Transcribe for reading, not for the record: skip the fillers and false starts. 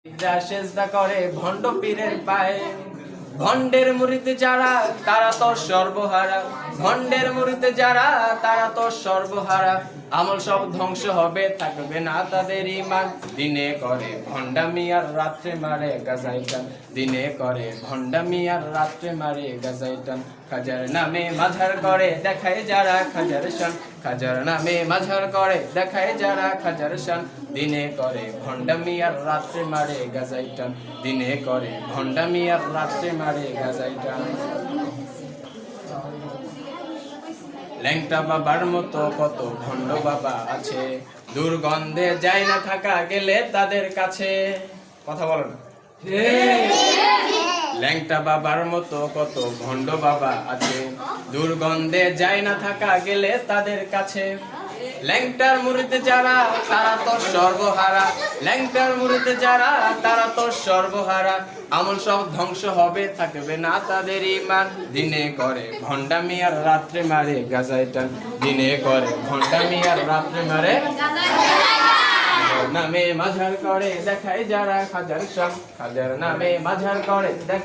সেজদা করে ভণ্ড পীরের পায়ে। ভণ্ডের মুরিদ যারা তারা তো সর্বহারা, ভণ্ডের মুরিদ যারা তারা তো সর্বহারা। আমল সব ধ্বংস হবে, থাকবে না তাদের ঈমান। দিনে করে ভণ্ডামি আর রাত্রে মারে গাজাইটান, দিনে করে ভণ্ডামি আর রাত্রে মারে গাজাইটান। খাজার নামে মাঝার করে দেখায় যারা খাজার শান, খাজার নামে মাঝার করে দেখায় যারা খাজার শান। দিনে করে ভণ্ডামি আর রাত্রে মারে গাজাইটান, দিনে করে ভণ্ডামি আর রাত্রে মারে গাজাইটান। ল্যাংটা বাবার মতো কত ভণ্ড বাবা আছে, দুর্গন্ধে যায় না থাকা গেলে তাদের কাছে। কথা বলো না। ল্যাংটা বাবার মতো কত ভণ্ড বাবা আছে, দুর্গন্ধে যায় না থাকা গেলে তাদের কাছে। ল্যাংটার মুরিদ যারা তারা তো সর্বহারা, ল্যাংটার মুরিদ যারা তারা তো সর্বহারা। আমল সব ধ্বংস হবে, থাকবে না তাদের ঈমান। দিনে করে ভণ্ডামি আর রাত্রে মারে গাজাইটান, দিনে করে ভণ্ডামি আর রাত্রে মারে নামে মাঝার করে দেখায় যারা খাজার শান, খাজার নামে মাঝার করে দেখায়।